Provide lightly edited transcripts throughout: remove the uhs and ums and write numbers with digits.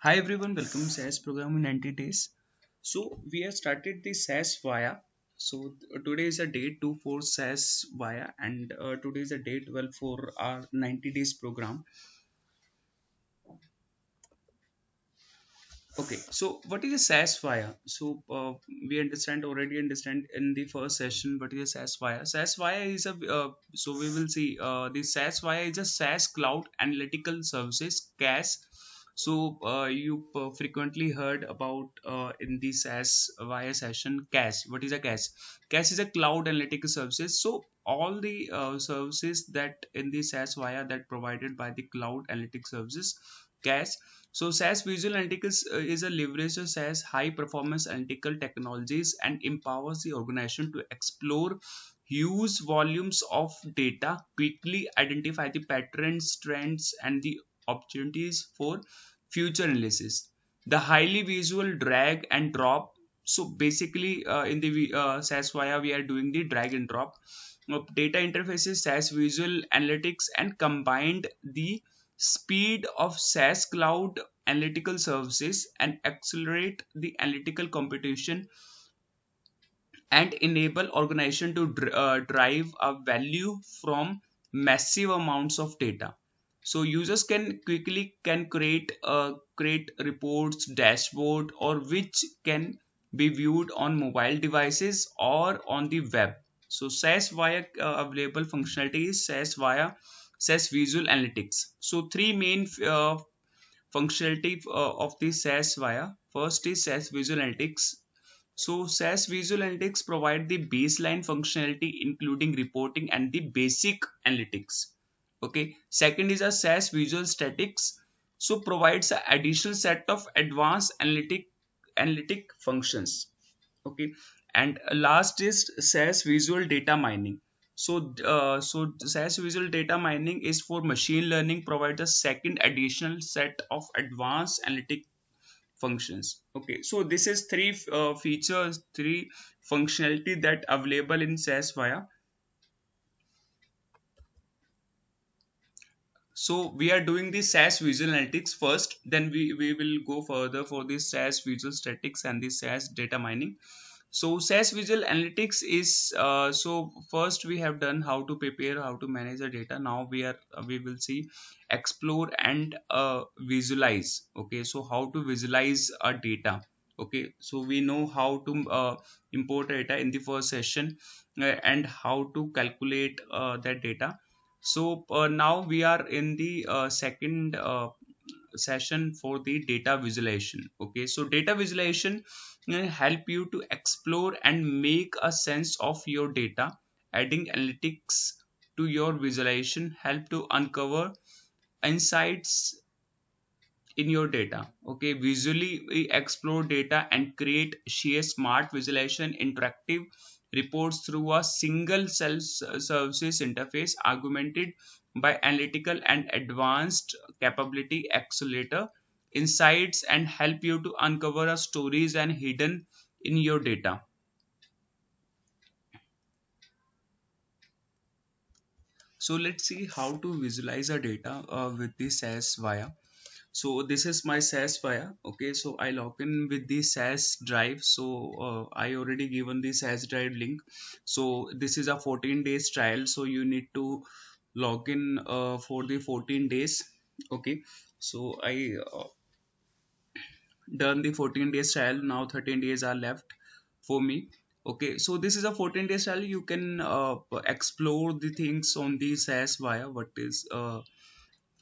Hi everyone, welcome SaaS program in 90 days. So we have started the SaaS Via. Today is a day 2 for SaaS Via and today is a day 12 for our 90 days program. Okay, so what is a SaaS Via? We already understand in the first session what is a SaaS Via. SaaS Via is we will see the SaaS Via is a SaaS Cloud Analytical Services CAS. You frequently heard about in the SaaS via session CAS. What is a CAS? CAS is a cloud analytical services. So all the services that in the SaaS via that provided by the cloud analytics services CAS. So SaaS Visual Analytics is a leverage of SaaS high performance analytical technologies and empowers the organization to explore huge volumes of data, quickly identify the patterns, trends, and the opportunities for future analysis. The highly visual drag and drop. So basically, in the SAS via, we are doing the drag and drop of data interfaces, SAS Visual Analytics, and combined the speed of SAS Cloud Analytical Services and accelerate the analytical computation and enable organization to drive a value from massive amounts of data. So users can quickly can create reports, dashboard, or which can be viewed on mobile devices or on the web. So SAS via available functionality is SAS via SAS Visual Analytics. So three main functionality of the SAS via. First is SAS Visual Analytics. So SAS Visual Analytics provide the baseline functionality including reporting and the basic analytics. Okay. Second is a SAS Visual Statics. So provides an additional set of advanced analytic functions. Okay. And last is SAS Visual Data Mining. So SAS Visual Data Mining is for machine learning, provides a second additional set of advanced analytic functions. Okay, so this is three features, three functionality that available in SAS via. So we are doing the SAS Visual Analytics first, then we will go further for the SAS Visual Statics and the SAS Data Mining. So SAS Visual Analytics is so first we have done how to prepare, how to manage the data. Now we will see explore and visualize. Okay, so how to visualize a data. Okay, so we know how to import data in the first session and how to calculate that data. So now we are in the second session for the data visualization. Okay, so data visualization help you to explore and make a sense of your data. Adding analytics to your visualization help to uncover insights in your data. Okay, visually we explore data and create sheer smart visualization interactive reports through a single self services interface augmented by analytical and advanced capability accelerator insights and help you to uncover stories and hidden in your data. So let's see how to visualize our data with the SAS via. So this is my SAS file. Okay, so I log in with the SAS drive. So I already given the SAS drive link. So this is a 14 days trial, so you need to log in for the 14 days. Okay, so I done the 14 days trial. Now 13 days are left for me. Okay, so this is a 14 days trial. You can explore the things on the SAS via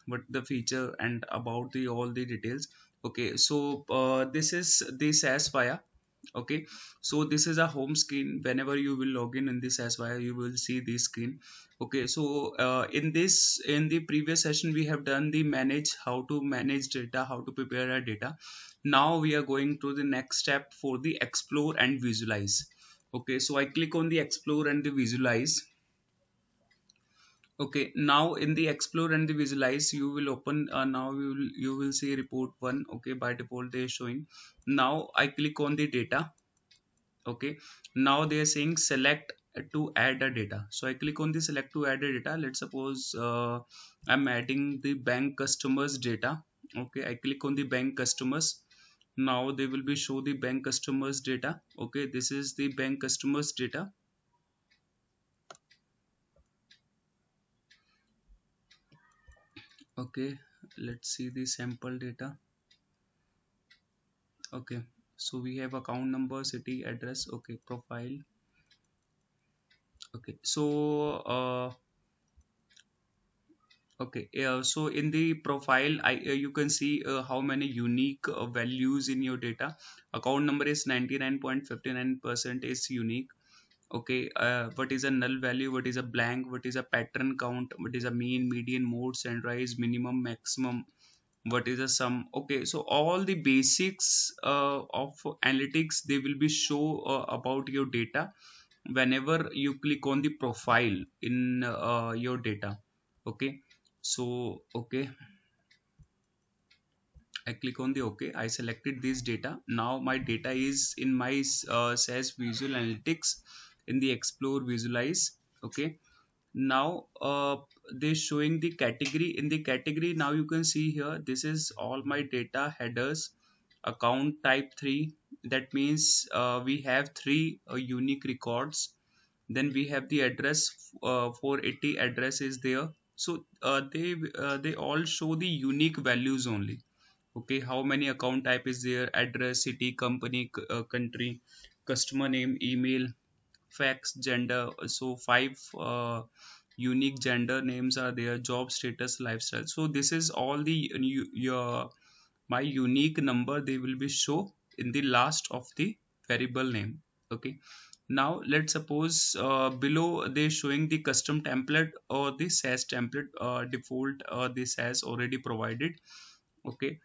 what the feature and about the all the details. Okay, so this is the SAS via. Okay, so this is a home screen. Whenever you will log in the SAS via, you will see this screen. Okay, so in the previous session we have done the manage, how to manage data, how to prepare our data. Now we are going to the next step for the explore and visualize. Okay, so I click on the explore and the visualize. Okay, now in the explore and the visualize, you will open now you will see report one. Okay, by default they are showing. Now I click on the data. Okay, now they are saying select to add a data. So I click on the select to add a data. Let's suppose I'm adding the bank customers data. Okay, I click on the bank customers. Now they will be show the bank customers data. Okay, this is the bank customers data. Okay, let's see the sample data. Okay, so we have account number, city, address. Okay, profile. Okay, so okay, so in the profile, you can see how many unique values in your data. Account number is 99.59% is unique. Okay, what is a null value? What is a blank? What is a pattern count? What is a mean, median, mode, sunrise, minimum, maximum? What is a sum? Okay, so all the basics of analytics they will be show about your data whenever you click on the profile in your data. Okay, so okay, I click on the OK. I selected this data. Now my data is in my SAS Visual Analytics in the Explore Visualize. Okay. Now they showing the category. In the category now you can see here. This is all my data headers. Account type 3. That means we have three unique records. Then we have the address. 480 address is there. So they all show the unique values only. Okay, how many account type is there? Address, city, company, country, customer name, email, fax, gender. So five unique gender names are there. Job status, lifestyle. So this is all the your my unique number they will be show in the last of the variable name. Okay, now let's suppose below they showing the custom template or the SAS template default this has already provided. Okay,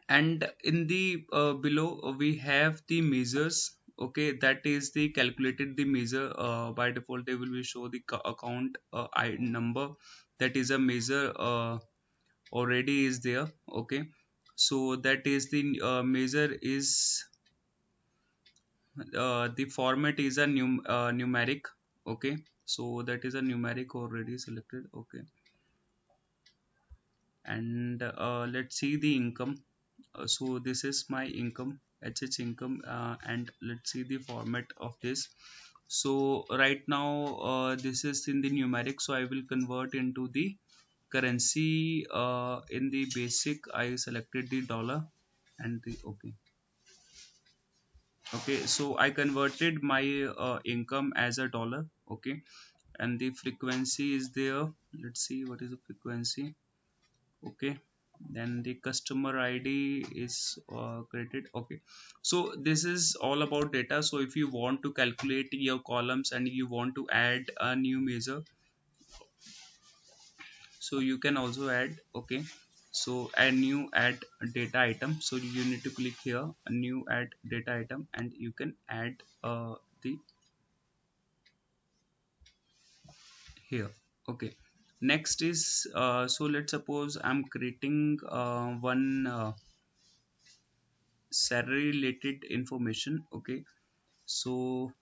and in the below we have the measures. Okay, that is the calculated the measure by default they will be show the account I number. That is a measure already is there. Okay, so that is the measure is the format is a numeric. Okay, so that is a numeric already selected. Okay, and let's see the income. So this is my income, HH income, and let's see the format of this. So right now this is in the numeric, so I will convert into the currency. In the basic I selected the dollar and the okay. Okay, so I converted my income as a dollar. Okay, and the frequency is there. Let's see what is the frequency. Okay, then the customer ID is created. Okay, so this is all about data. So if you want to calculate your columns and you want to add a new measure, so you can also add. Okay, so a new add data item. So you need to click here a new add data item and you can add the here. Okay, next is so let's suppose I'm creating one salary related information. Okay, so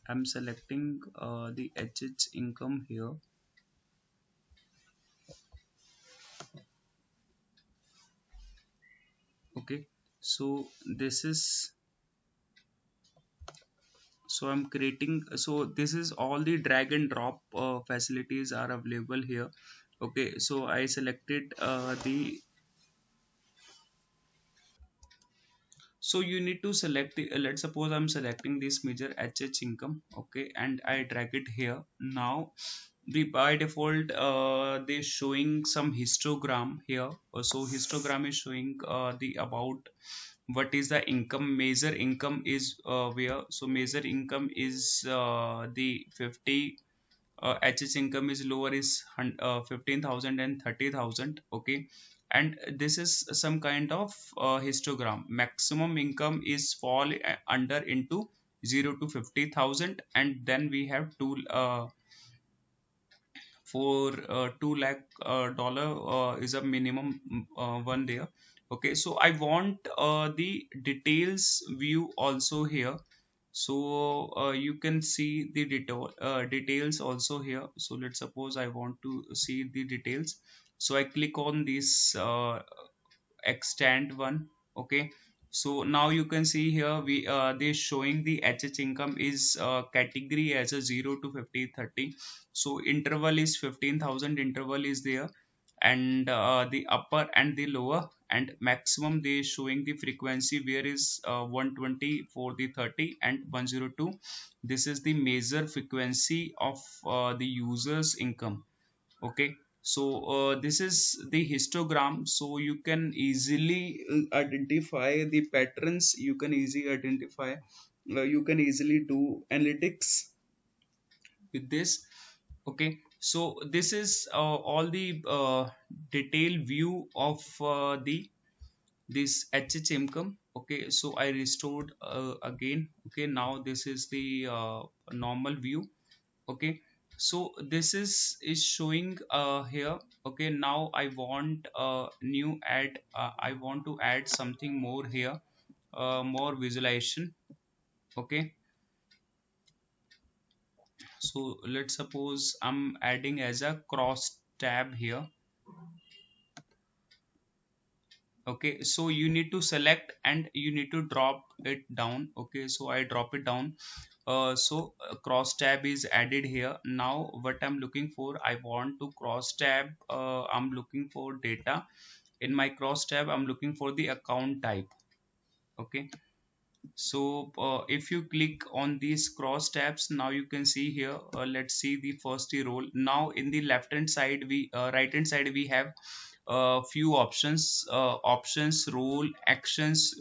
I'm selecting the HH income here. Okay, so this is so I'm creating. So this is all the drag and drop facilities are available here. Okay, so I selected the so you need to select the, let's suppose I'm selecting this measure HH income. Okay, and I drag it here. Now the by default they showing some histogram here. So histogram is showing the about what is the income. Measure income is where, so measure income is the 50. HH income is lower is 15,000 and 30,000. Okay, and this is some kind of histogram. Maximum income is fall under into 0 to 50,000, and then we have two for 2 lakh dollar is a minimum one there. Okay, so I want the details view also here. So you can see the details also here. So let's suppose I want to see the details. So I click on this extend one. Okay, so now you can see here they showing the HH income is category as a 0 to 50 30. So interval is 15,000 interval is there, and the upper and the lower, and maximum they showing the frequency where is 120 for the 30 and 102. This is the major frequency of the users income. Okay, so this is the histogram, so you can easily identify the patterns, you can easily identify, you can easily do analytics with this. Okay, so this is all the detailed view of the this HH income. Okay, so I restored again. Okay, now this is the normal view. Okay, so this is showing here. Okay, now I want new add, I want to add something more here, more visualization. Okay, so let's suppose I'm adding as a cross tab here. Okay, so you need to select and you need to drop it down. Okay, so I drop it down. Cross tab is added here. Now what I'm looking for, I want to cross tab, I'm looking for data. In my cross tab I'm looking for the account type. Okay, so if you click on these cross tabs, now you can see here, let's see the first role. Now in the left hand side, we right hand side we have few options, rule, actions,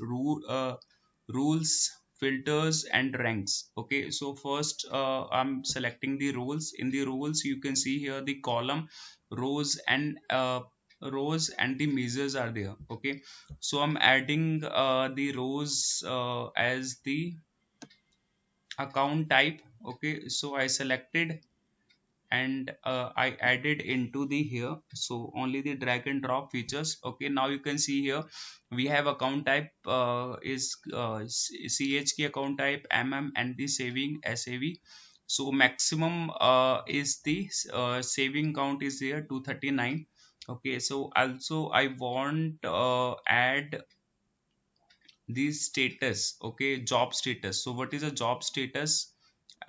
rules, filters and ranks. Okay, so first I'm selecting the rules. In the rules you can see here the column, rows and the measures are there. Okay, so I'm adding the rows as the account type. Okay, so I selected and I added into the here, so only the drag and drop features. Okay, now you can see here we have account type is CHK account type, and the saving SAV. So maximum is the saving count is here 239. Okay, so also I want add the status. Okay, job status. So what is a job status?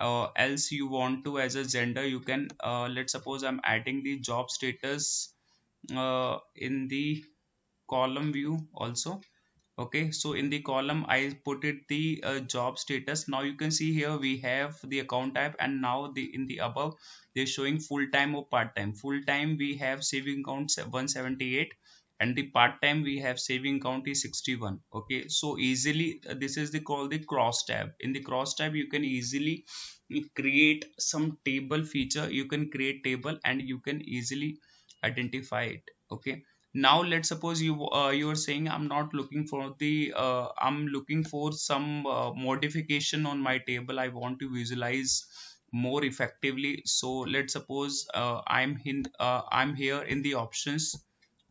Else you want to as a gender, you can let's suppose I'm adding the job status in the column view also. Okay, so in the column I put it the job status. Now you can see here we have the account type, and now the in the above they're showing full time or part time. Full time we have saving count 178, and the part time we have saving count is 61. Okay, so easily this is the called the cross tab. In the cross tab you can easily create some table feature, you can create table and you can easily identify it. Okay, now let's suppose you are saying I'm not looking for the I'm looking for some modification on my table, I want to visualize more effectively. So let's suppose I'm here in the options.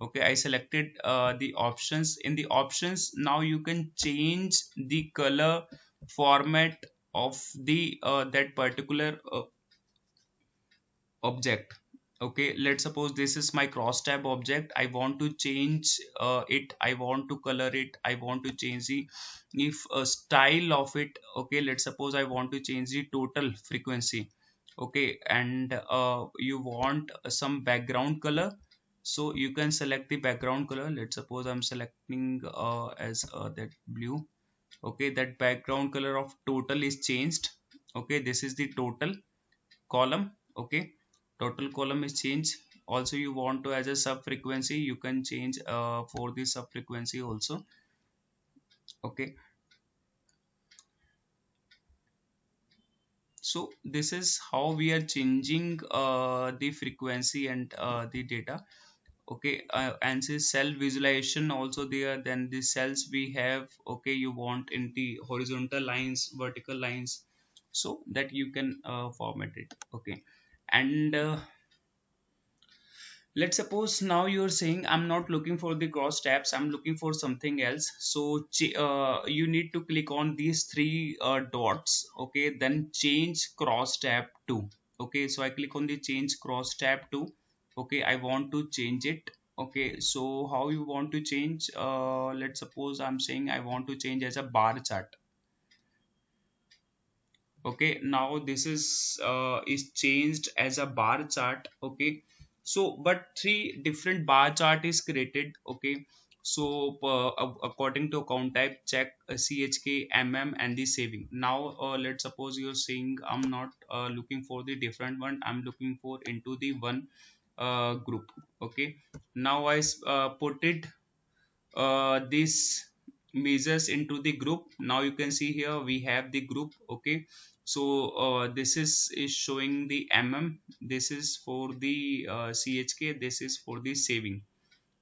Okay, I selected the options. In the options now you can change the color format of the that particular object. Okay, let's suppose this is my cross tab object, I want to change it, I want to color it, I want to change the if style of it. Okay, let's suppose I want to change the total frequency. Okay, and you want some background color, so you can select the background color. Let's suppose I'm selecting as that blue. Okay, that background color of total is changed. Okay, this is the total column. Okay, total column is changed. Also you want to as a sub frequency, you can change for the sub frequency also. Okay, so this is how we are changing the frequency and the data. Okay, and this cell visualization also there, then the cells we have. Okay, you want in the horizontal lines, vertical lines, so that you can format it. Okay, and Let's suppose now you're saying I'm not looking for the cross tabs, I'm looking for something else. So you need to click on these three dots. Okay, then change cross tab to. Okay, so I click on the change cross tab to. Okay, I want to change it. Okay, so how you want to change? Let's suppose I'm saying I want to change as a bar chart. Okay, now this is changed as a bar chart. Okay, so but three different bar chart is created. Okay, so according to account type, check chk, and the saving. Now let's suppose you're saying I'm not looking for the different one, I'm looking for into the one group. Okay, now put it these measures into the group. Now you can see here we have the group. Okay, so this is showing the this is for the chk, this is for the saving.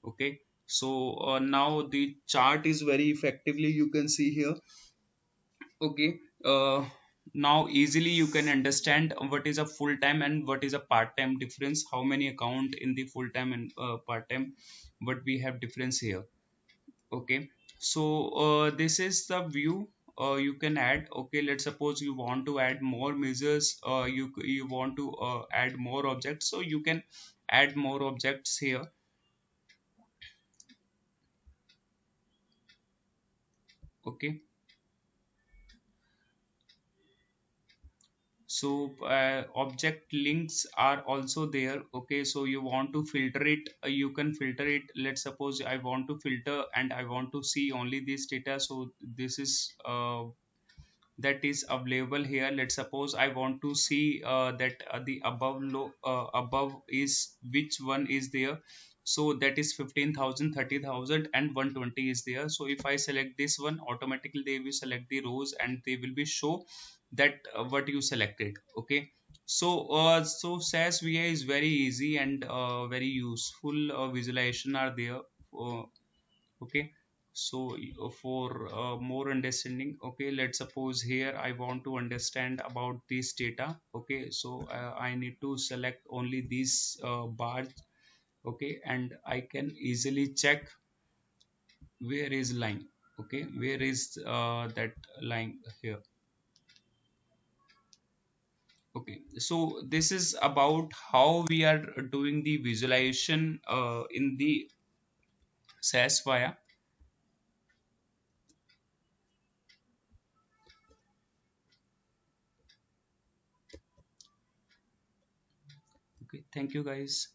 Okay, so now the chart is very effectively you can see here. Okay, now easily you can understand what is a full time and what is a part time difference, how many account in the full time and part time, what we have difference here. Okay, so this is the view you can add. Okay, let's suppose you want to add more measures, you want to add more objects, so you can add more objects here. Okay, so object links are also there. Okay, so you want to filter it, you can filter it. Let's suppose I want to filter and I want to see only this data, so this is that is available here. Let's suppose I want to see that the above is which one is there. So that is 15,000, 30,000, and 120 is there. So if I select this one, automatically they will select the rows and they will be show that what you selected. Okay, so SAS VI is very easy and very useful. Visualization are there. Okay, so for more understanding, okay, let's suppose here I want to understand about this data. Okay, so I need to select only these bars. Okay, and I can easily check where is line. Okay, where is that line here. Okay, so this is about how we are doing the visualization in the SAS via. Okay, thank you guys.